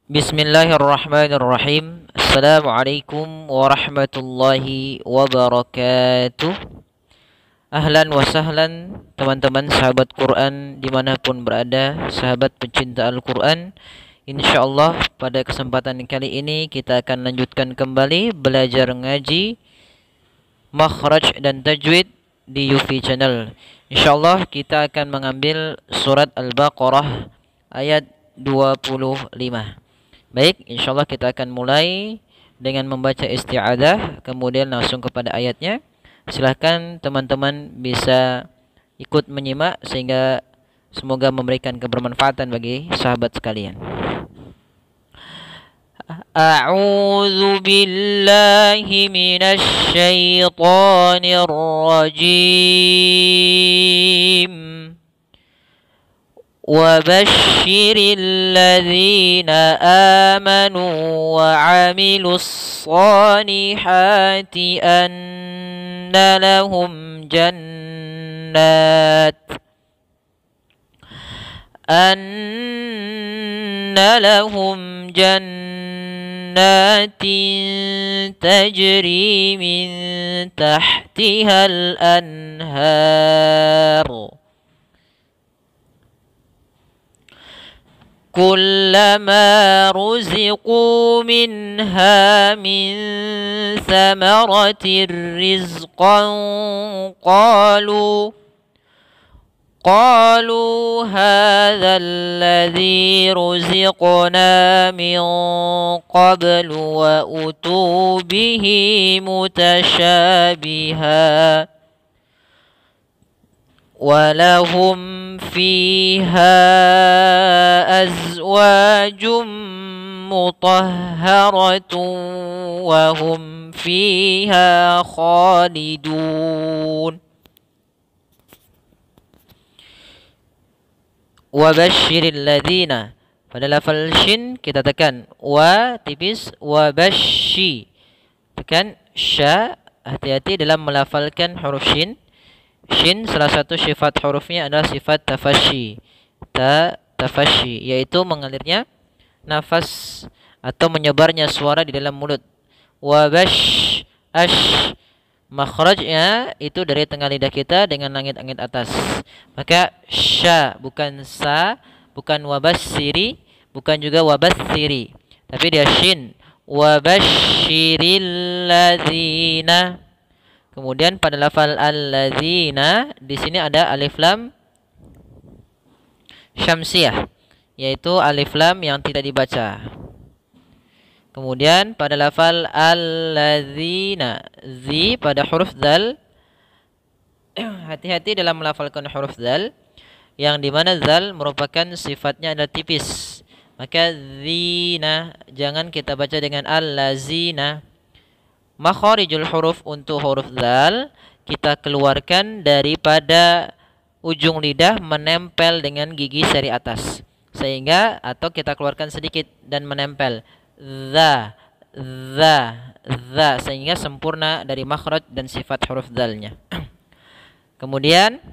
Bismillahirrahmanirrahim. Assalamualaikum warahmatullahi wabarakatuh. Ahlan wa sahlan teman-teman sahabat Quran dimanapun berada, sahabat pencinta Al-Quran. InsyaAllah pada kesempatan kali ini kita akan lanjutkan kembali belajar ngaji makhraj dan tajwid di Yufi Channel. InsyaAllah kita akan mengambil surat Al-Baqarah ayat 25. Baik, insyaallah kita akan mulai dengan membaca isti'adzah, kemudian langsung kepada ayatnya. Silahkan teman-teman bisa ikut menyimak sehingga semoga memberikan kebermanfaatan bagi sahabat sekalian. A'udzu billahi minasy syaithanir rajim. وبشر الذين آمنوا وعملوا الصالحات أن لهم جنات تجري من تحتها الأنهار كلما رزقوا منها من ثمرة رزقا قالوا هذا الذي رزقنا من قبل وأتوا به متشابها ولهم فيها أزواج مطهرة وهم فيها خالدون وبشر الذين. Pada lafal shin kita tekan wa tipis, wa bashi tekan sya. Hati-hati dalam melafalkan huruf shin. Shin salah satu sifat hurufnya adalah sifat tafashi. Tafashi yaitu mengalirnya nafas atau menyebarnya suara di dalam mulut. Wabash ash makhrajnya itu dari tengah lidah kita dengan langit-langit atas. Maka sya bukan sa, bukan wabassiri, bukan juga wabassiri, tapi dia shin. Wabashiril ladzina. Kemudian pada lafal alladzina di sini ada alif lam syamsiyah, yaitu alif lam yang tidak dibaca. Kemudian pada lafal alladzina, zi pada huruf dzal. Hati-hati dalam melafalkan huruf dzal, yang dimana dzal merupakan sifatnya adalah tipis. Maka zina jangan kita baca dengan allazina. Makharijul huruf untuk huruf dzal kita keluarkan daripada ujung lidah menempel dengan gigi seri atas, sehingga atau kita keluarkan sedikit dan menempel za sehingga sempurna dari makhraj dan sifat huruf dzalnya. Kemudian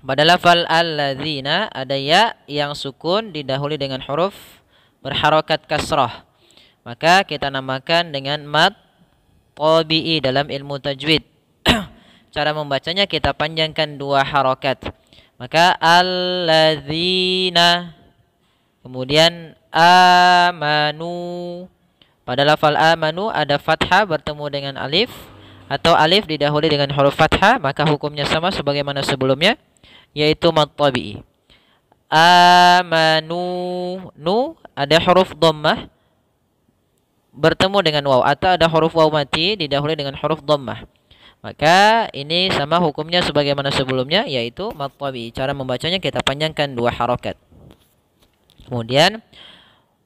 pada lafal alladzina ada ya yang sukun didahului dengan huruf berharokat kasrah, maka kita namakan dengan mad tabi'i dalam ilmu tajwid. Cara membacanya kita panjangkan dua harokat. Maka alladzina, kemudian amanu. Pada lafal amanu ada fathah bertemu dengan alif, atau alif didahului dengan huruf fathah, maka hukumnya sama sebagaimana sebelumnya, yaitu mad tabi'i. Amanu, nu ada huruf dhammah bertemu dengan waw, atau ada huruf waw mati didahului dengan huruf dhammah. Maka ini sama hukumnya sebagaimana sebelumnya, yaitu mad tabi'i. Cara membacanya kita panjangkan dua harokat. Kemudian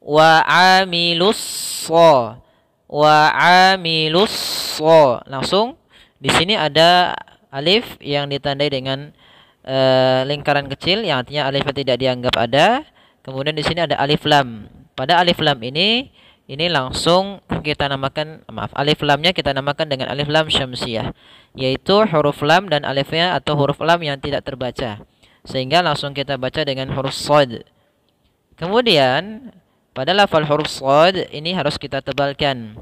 wa amilus langsung di sini ada alif yang ditandai dengan lingkaran kecil, yang artinya alifnya tidak dianggap ada. Kemudian di sini ada alif lam. Pada alif lam ini langsung kita namakan, alif lamnya kita namakan dengan alif lam syamsiyah, yaitu huruf lam dan alifnya atau huruf lam yang tidak terbaca, sehingga langsung kita baca dengan huruf shad. Kemudian pada lafal huruf shad ini harus kita tebalkan.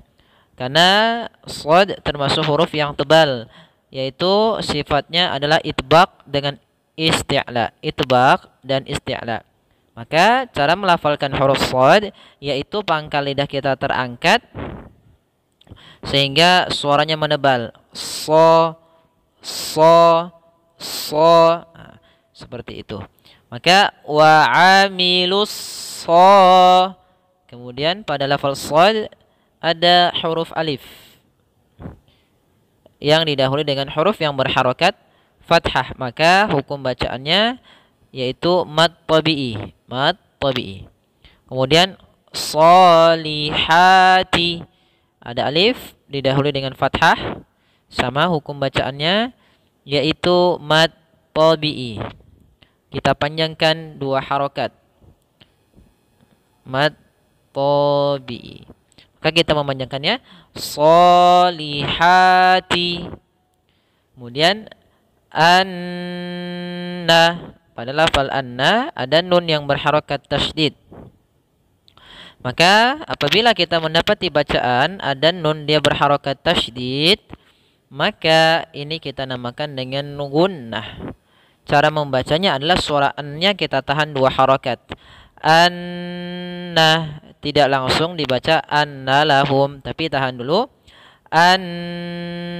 Karena shad termasuk huruf yang tebal, yaitu sifatnya adalah itbaq dengan isti'la. Itbaq dan isti'la. Maka cara melafalkan huruf shad yaitu pangkal lidah kita terangkat sehingga suaranya menebal. So, so, so. Nah, seperti itu. Maka wa amilus so. Kemudian pada lafal shad ada huruf alif yang didahului dengan huruf yang berharokat fathah. Maka hukum bacaannya yaitu mad tabi'i. Mad tabi'i. Kemudian solihati. Ada alif didahului dengan fathah. Sama hukum bacaannya yaitu mad tabi'i. Kita panjangkan dua harokat. Mad tabi'i. Maka kita memanjangkannya solihati. Kemudian anna. Pada lafal anna ada nun yang berharokat tasydid. Maka apabila kita mendapati bacaan ada nun dia berharokat tasydid, maka ini kita namakan dengan gunnah. Cara membacanya adalah suara an-nya kita tahan dua harokat. Anna, tidak langsung dibaca anna lahum, tapi tahan dulu. Anna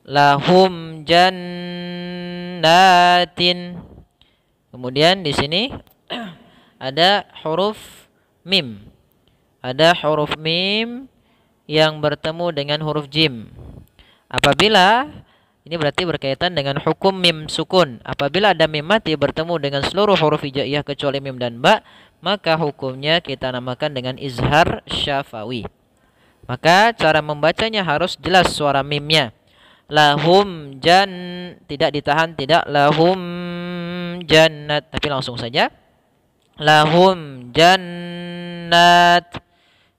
lahum jannatin. Kemudian di sini ada huruf mim. Ada huruf mim yang bertemu dengan huruf jim. Apabila ini berarti berkaitan dengan hukum mim sukun. Apabila ada mim mati bertemu dengan seluruh huruf hijaiyah kecuali mim dan ba, maka hukumnya kita namakan dengan izhar syafawi. Maka cara membacanya harus jelas suara mimnya. Lahum jan, tidak ditahan, tidak lahum jannat, tapi langsung saja. Lahum jannat.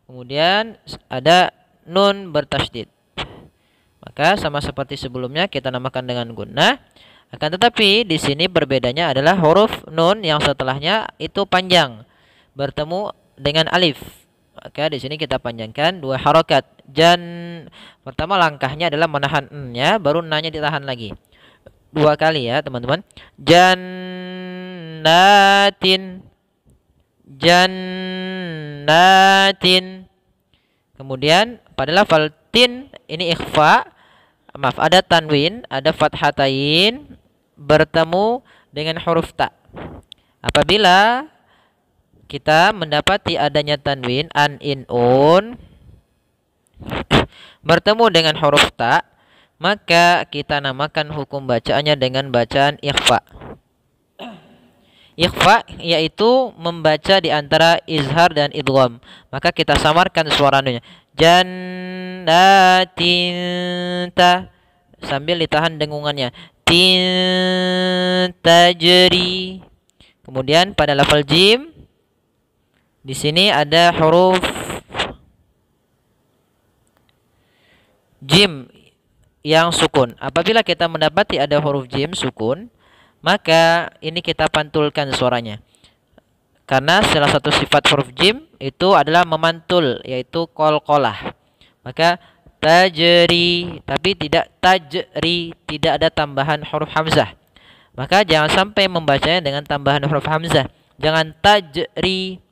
Kemudian ada nun bertasydid. Maka sama seperti sebelumnya kita namakan dengan gunnah. Akan tetapi di sini berbedanya adalah huruf nun yang setelahnya itu panjang bertemu dengan alif. Maka di sini kita panjangkan dua harokat. Pertama langkahnya adalah menahan n-nya, baru n-nya ditahan lagi. Dua kali ya teman-teman. Jannatin. Jannatin. Kemudian pada lafal tin ini ikhfa. Maaf, ada tanwin, ada fathatain bertemu dengan huruf ta. Apabila kita mendapati adanya tanwin an, in, un bertemu dengan huruf ta, maka kita namakan hukum bacaannya dengan bacaan ikhfa. Ikhfa yaitu membaca di antara izhar dan idgham. Maka kita samarkan suaranya. Jannatin ta sambil ditahan dengungannya. Tin tajri. Kemudian pada lafal jim di sini ada huruf jim yang sukun. Apabila kita mendapati ada huruf jim sukun, maka ini kita pantulkan suaranya. Karena salah satu sifat huruf jim itu adalah memantul, yaitu qalqalah. Maka tajri, tapi tidak tajri, tidak ada tambahan huruf hamzah. Maka jangan sampai membacanya dengan tambahan huruf hamzah. Jangan tajri,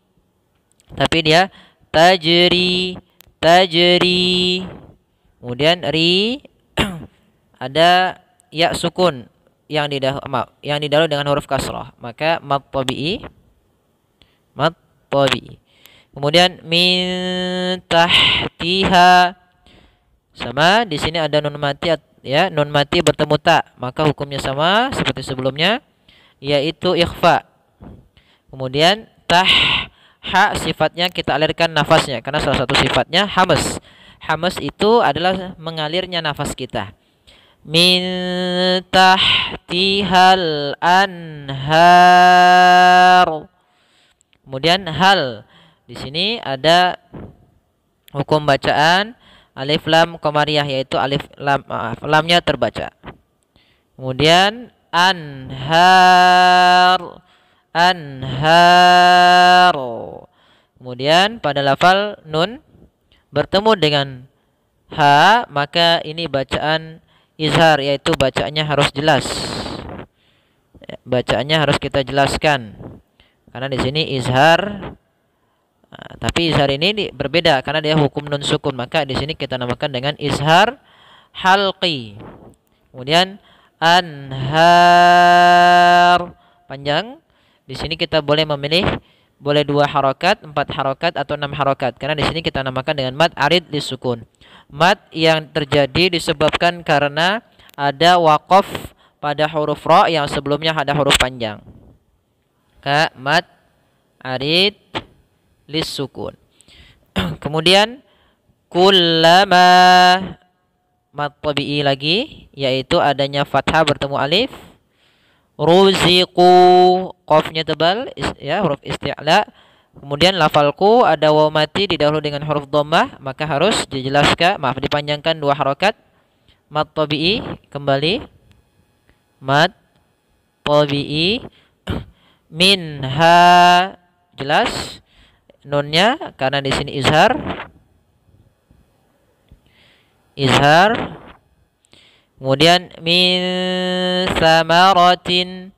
tapi dia tajri, tajri. Kemudian ri ada ya sukun yang didahului dengan huruf kasrah, maka mad tabi'i, mad tabi'i. Kemudian min tahtiha, sama di sini ada nun mati ya, nun mati bertemu ta, maka hukumnya sama seperti sebelumnya yaitu ikhfa. Kemudian ha sifatnya kita alirkan nafasnya karena salah satu sifatnya hamas. Hamas itu adalah mengalirnya nafas kita. Min tahtihal anhar. Kemudian hal. Di sini ada hukum bacaan alif lam qamariyah, yaitu alif lam lamnya terbaca. Kemudian anhar. anhar. Kemudian pada lafal nun bertemu dengan ha, maka ini bacaan izhar, yaitu bacaannya harus jelas. Bacaannya harus kita jelaskan. Karena di sini izhar, tapi izhar ini berbeda karena dia hukum nun sukun, maka di sini kita namakan dengan izhar halqi. Kemudian anhar panjang. Di sini kita boleh memilih, boleh 2 harokat, 4 harokat, atau 6 harokat. Karena di sini kita namakan dengan mad arid lisukun. Mad yang terjadi disebabkan karena ada waqaf pada huruf ra yang sebelumnya ada huruf panjang. Mad arid lisukun. Kemudian kullama, mad tabi'i lagi, yaitu adanya fathah bertemu alif. Ruziqu, qafnya tebal, ya, huruf isti'la. Kemudian lafalku ada waw mati didahului dengan huruf dhammah, maka harus dijelaskan, dipanjangkan 2 harokat. Mad tabi'i kembali, mad tabi'i. Minha jelas nunnya karena di sini izhar. Kemudian min samaratin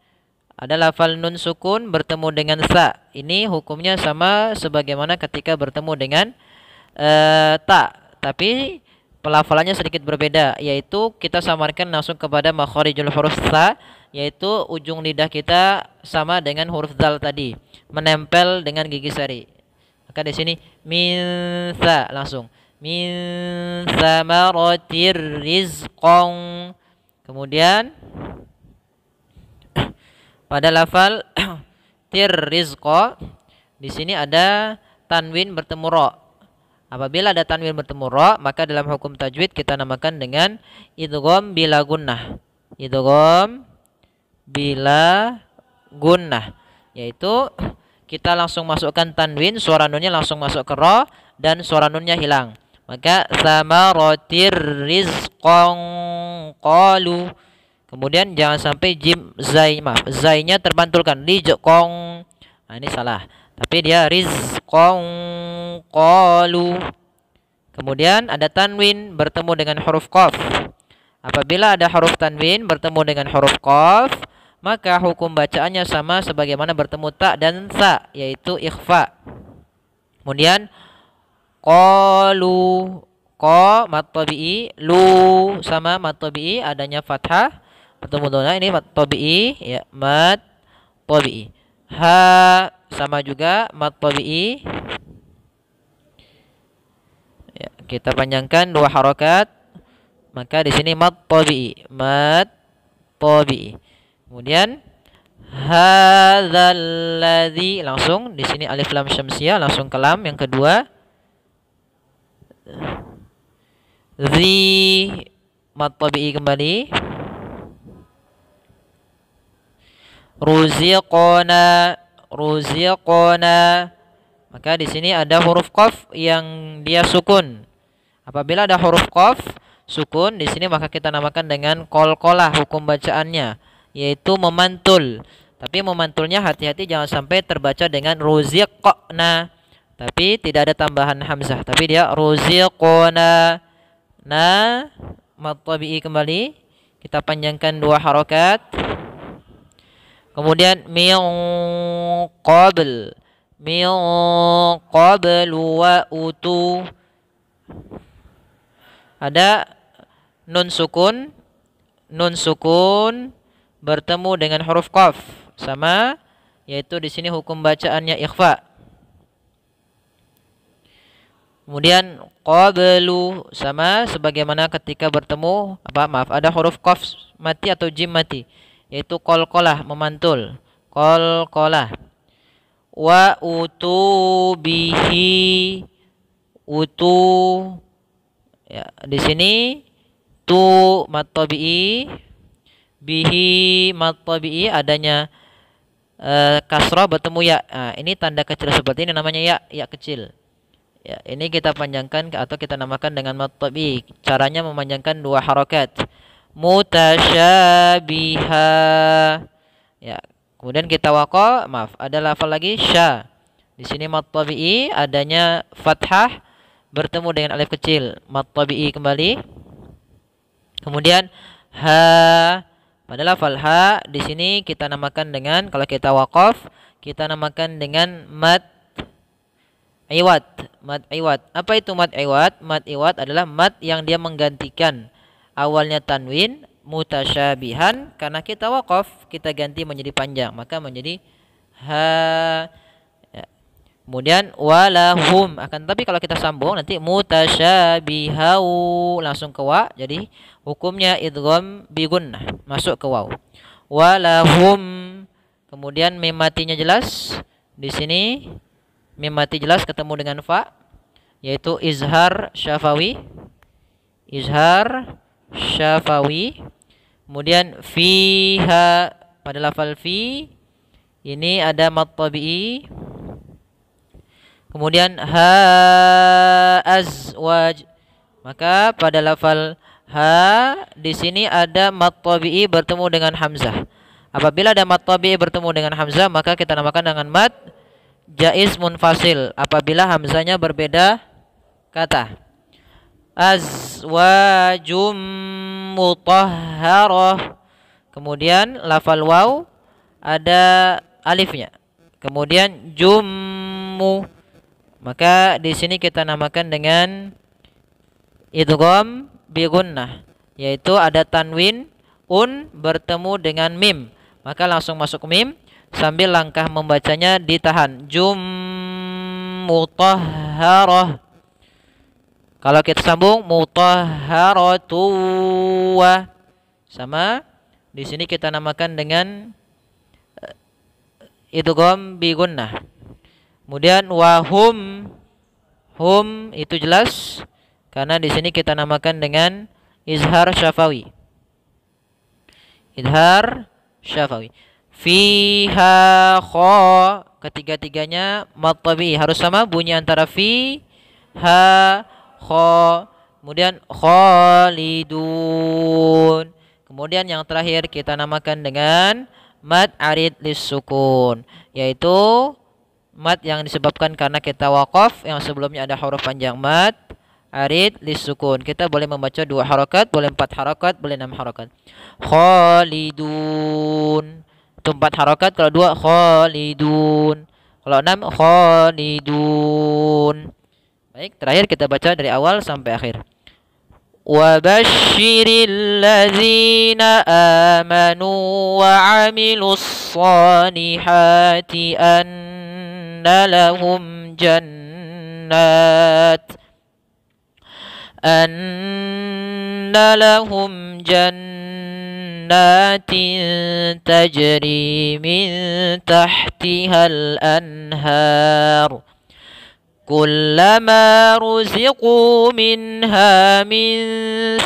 ada lafal nun sukun bertemu dengan sa. Ini hukumnya sama sebagaimana ketika bertemu dengan ta, tapi pelafalannya sedikit berbeda, yaitu kita samarkan langsung kepada makharijul huruf sa, yaitu ujung lidah kita sama dengan huruf zal tadi, menempel dengan gigi sari. Maka di sini min sa langsung min samaratir rizqan. Kemudian pada lafal tir rizqa di sini ada tanwin bertemu ra. Apabila ada tanwin bertemu ra, maka dalam hukum tajwid kita namakan dengan idgham bila gunnah. Idgham bila gunnah, yaitu kita langsung masukkan tanwin, suara nunnya langsung masuk ke ra dan suara nunnya hilang. Maka samaratir rizqan qalu. Kemudian jangan sampai jim zainya terbantulkan lijqan. Nah, ini salah. Tapi dia rizqan qalu. Kemudian ada tanwin bertemu dengan huruf qaf. Apabila ada huruf tanwin bertemu dengan huruf qaf, maka hukum bacaannya sama sebagaimana bertemu ta dan sa, yaitu ikhfa. Kemudian qalu, qa mad tabi'i, lu sama mad tabi'i adanya fathah bertemu dona, ini mad tabi'i, ya, mad tabi'i. Ha sama juga mad tabi'i, ya, kita panjangkan 2 harokat, maka di sini mad tabi'i, mad tabi'i. Kemudian hadzal ladzi, langsung di sini alif lam syamsiyah langsung ke lam yang kedua. Zi mad tabi'i kembali. Ruziqona, maka di sini ada huruf qaf yang dia sukun. Apabila ada huruf qaf sukun di sini, maka kita namakan dengan qalqalah hukum bacaannya, yaitu memantul. Tapi memantulnya hati-hati jangan sampai terbaca dengan ruziqna, tapi tidak ada tambahan hamzah, tapi dia ruziqona. Nah, mad tabi'i kembali, kita panjangkan 2 harokat. Kemudian min qabl wa utu, ada nun sukun bertemu dengan huruf qaf sama, yaitu di sini hukum bacaannya ikhfa. Kemudian qablu sama sebagaimana ketika bertemu ada huruf qaf mati atau jim mati, yaitu qalqalah memantul, qalqalah. Wa utu bihi, utu, ya, di sini tu mad tabi'i, bihi mad tabi'i adanya kasrah bertemu ya. Nah, ini tanda kecil seperti ini namanya ya kecil. Ya, ini kita panjangkan atau kita namakan dengan mad tabi'i. Caranya memanjangkan 2 harokat. Mutasyabiha. Ya, Kemudian kita waqa, maaf, ada lafal lagi sya. Di sini mad tabi'i adanya fathah bertemu dengan alif kecil, mad tabi'i kembali. Kemudian ha, pada lafal ha di sini kita namakan dengan, kalau kita waqaf kita namakan dengan mad iwad. Mad iwad. Apa itu mad iwad? Mad iwad adalah mad yang dia menggantikan awalnya tanwin mutasyabihan, karena kita waqaf kita ganti menjadi panjang maka menjadi ha. Ya. Kemudian walahum, akan tapi kalau kita sambung nanti mutasyabihau langsung ke wa, jadi hukumnya idgham bi gunnah masuk ke waw. Walahum, kemudian mim matinya jelas. Di sini mim mati jelas ketemu dengan fa, yaitu izhar syafawi. Izhar syafawi. Kemudian fiha, pada lafal fi ini ada mad tabi'i. Kemudian ha azwaj, maka pada lafal ha di sini ada mad tabi'i bertemu dengan hamzah. Apabila ada mad tabi'i bertemu dengan hamzah maka kita namakan dengan mad jaiz munfasil apabila hamzahnya berbeda kata. Azwajum mutahharah, kemudian lafal waw ada alifnya, kemudian jummu, maka di sini kita namakan dengan idgham bi gunnah, yaitu ada tanwin bertemu dengan mim, maka langsung masuk mim sambil langkah membacanya ditahan. Jum mutahharah. Kalau kita sambung mutahharatu wa, sama di sini kita namakan dengan idgham bi gunnah. Kemudian wahum, hum itu jelas karena di sini kita namakan dengan izhar syafawi. Izhar syafawi. Fiha kha, ketiga-tiganya mad tabi'i harus sama bunyi antara fi ha kha. Kemudian khalidun. Kemudian yang terakhir kita namakan dengan mad arid lis-sukun, yaitu mad yang disebabkan karena kita waqaf yang sebelumnya ada huruf panjang, mad arid lis-sukun. Kita boleh membaca 2 harakat, boleh 4 harakat, boleh 6 harakat. Khalidun itu 4 harakat, kalau 2 khalidun, kalau 6 khalidun. Baik, terakhir kita baca dari awal sampai akhir. Wa basyiril ladzina amanu wa 'amilus shalihati anna lahum jannat tajri min tahtihal anhar كلما رزقوا منها من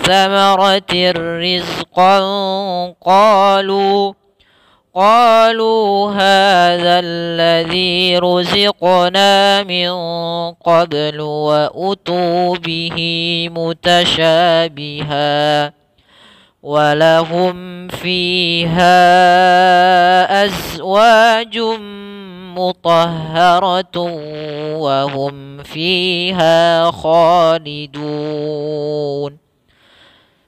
ثمرة رزقا قالوا هذا الذي رزقنا من قبل وأتوا به متشابها ولهم فيها أزواج مطهرة وهم فيها خالدون.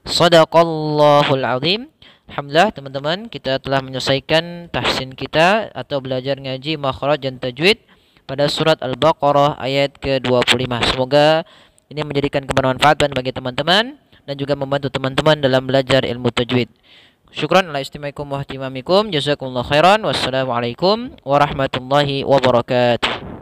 Shadaqallahul azim. Alhamdulillah teman-teman, kita telah menyelesaikan tahsin kita atau belajar ngaji makhraj dan tajwid pada surat Al-Baqarah ayat ke-25. Semoga ini menjadikan kebermanfaatan bagi teman-teman dan juga membantu teman-teman dalam belajar ilmu tajwid. Syukran ala istimaikum wa ihtimamikum. Jazakumullah khairan. Wassalamualaikum warahmatullahi wabarakatuh.